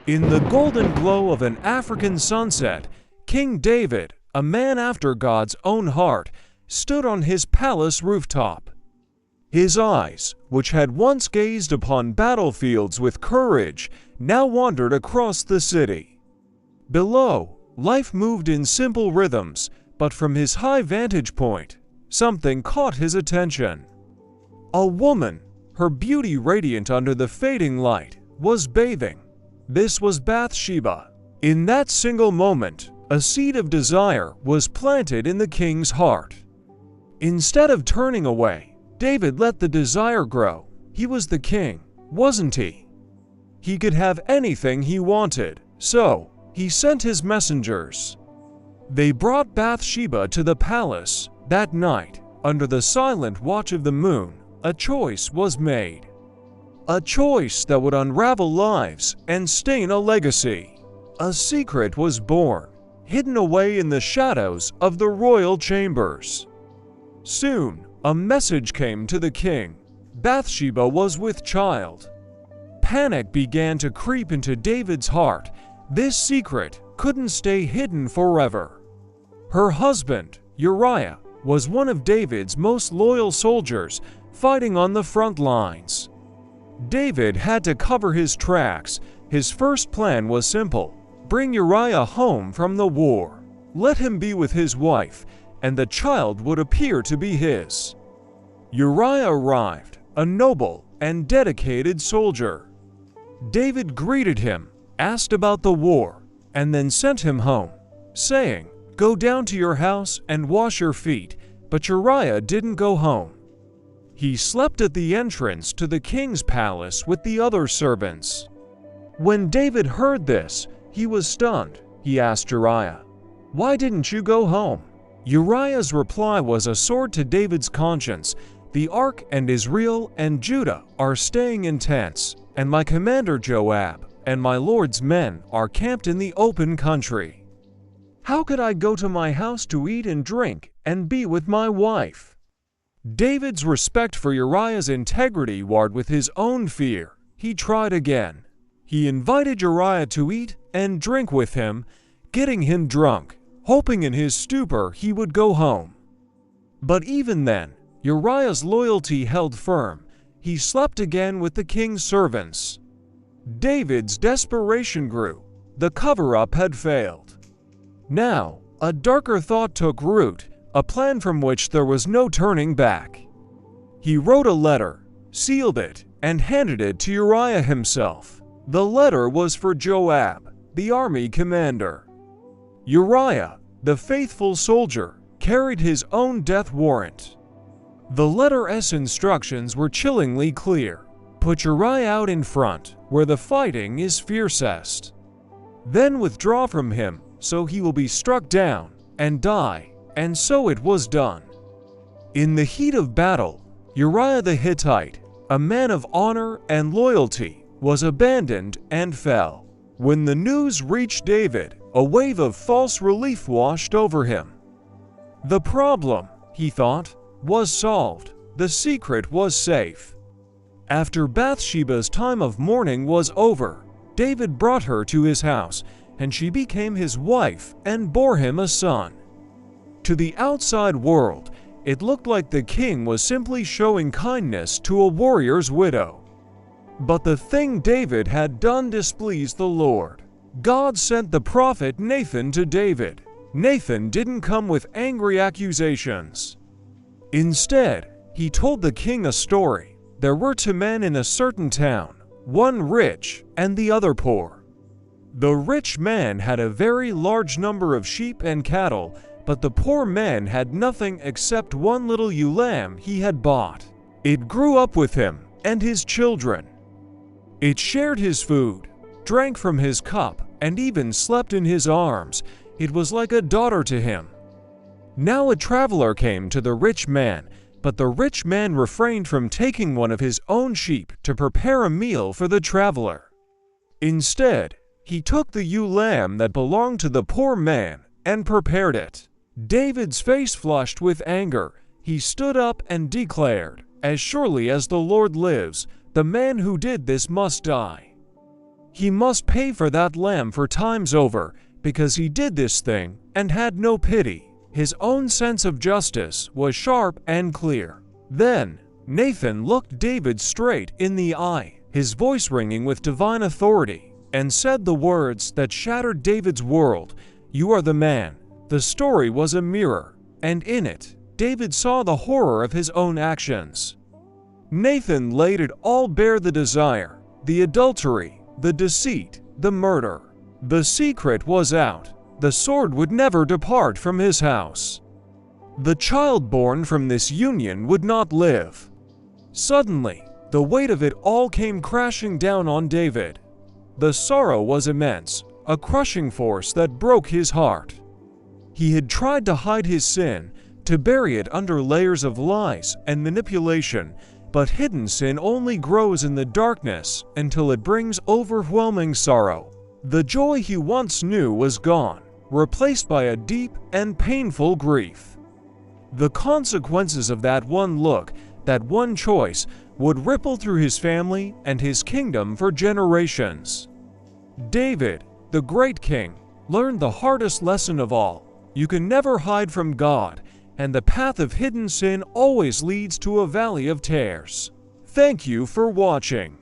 In the golden glow of an African sunset, King David, a man after God's own heart, stood on his palace rooftop. His eyes, which had once gazed upon battlefields with courage, now wandered across the city. Below, life moved in simple rhythms, but from his high vantage point, something caught his attention. A woman, her beauty radiant under the fading light, was bathing. This was Bathsheba. In that single moment, a seed of desire was planted in the king's heart. Instead of turning away, David let the desire grow. He was the king, wasn't he? He could have anything he wanted, so he sent his messengers. They brought Bathsheba to the palace. That night, under the silent watch of the moon, a choice was made. A choice that would unravel lives and stain a legacy. A secret was born, hidden away in the shadows of the royal chambers. Soon, a message came to the king. Bathsheba was with child. Panic began to creep into David's heart. This secret couldn't stay hidden forever. Her husband, Uriah, was one of David's most loyal soldiers, fighting on the front lines. David had to cover his tracks. His first plan was simple: bring Uriah home from the war. Let him be with his wife, and the child would appear to be his. Uriah arrived, a noble and dedicated soldier. David greeted him, asked about the war, and then sent him home, saying, "Go down to your house and wash your feet." But Uriah didn't go home. He slept at the entrance to the king's palace with the other servants. When David heard this, he was stunned. He asked Uriah, "Why didn't you go home?" Uriah's reply was a sword to David's conscience. "The ark and Israel and Judah are staying in tents, and my commander Joab and my lord's men are camped in the open country. How could I go to my house to eat and drink and be with my wife?" David's respect for Uriah's integrity warred with his own fear. He tried again. He invited Uriah to eat and drink with him, getting him drunk, hoping in his stupor he would go home. But even then, Uriah's loyalty held firm. He slept again with the king's servants. David's desperation grew. The cover-up had failed. Now, a darker thought took root, a plan from which there was no turning back. He wrote a letter, sealed it, and handed it to Uriah himself. The letter was for Joab, the army commander. Uriah, the faithful soldier, carried his own death warrant. The letter's instructions were chillingly clear. Put Uriah out in front, where the fighting is fiercest. Then withdraw from him, so he will be struck down and die. And so it was done. In the heat of battle, Uriah the Hittite, a man of honor and loyalty, was abandoned and fell. When the news reached David, a wave of false relief washed over him. The problem, he thought, was solved. The secret was safe. After Bathsheba's time of mourning was over, David brought her to his house, and she became his wife and bore him a son. To the outside world, it looked like the king was simply showing kindness to a warrior's widow. But the thing David had done displeased the Lord. God sent the prophet Nathan to David. Nathan didn't come with angry accusations. Instead, he told the king a story. There were two men in a certain town, one rich and the other poor. The rich man had a very large number of sheep and cattle, but the poor man had nothing except one little ewe lamb he had bought. It grew up with him and his children. It shared his food, drank from his cup, and even slept in his arms. It was like a daughter to him. Now a traveler came to the rich man, but the rich man refrained from taking one of his own sheep to prepare a meal for the traveler. Instead, he took the ewe lamb that belonged to the poor man and prepared it. David's face flushed with anger. He stood up and declared, "As surely as the Lord lives, the man who did this must die." He must pay for that lamb 4 times over, because he did this thing and had no pity. His own sense of justice was sharp and clear. Then Nathan looked David straight in the eye, his voice ringing with divine authority, and said the words that shattered David's world, "You are the man." The story was a mirror, and in it, David saw the horror of his own actions. Nathan laid it all bare: the desire, the adultery, the deceit, the murder. The secret was out. The sword would never depart from his house. The child born from this union would not live. Suddenly, the weight of it all came crashing down on David. The sorrow was immense, a crushing force that broke his heart. He had tried to hide his sin, to bury it under layers of lies and manipulation, but hidden sin only grows in the darkness until it brings overwhelming sorrow. The joy he once knew was gone, replaced by a deep and painful grief. The consequences of that one look, that one choice, would ripple through his family and his kingdom for generations. David, the great king, learned the hardest lesson of all. You can never hide from God, and the path of hidden sin always leads to a valley of tears. Thank you for watching.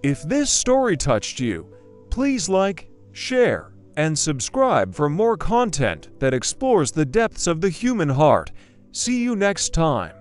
If this story touched you, please like, share, and subscribe for more content that explores the depths of the human heart. See you next time.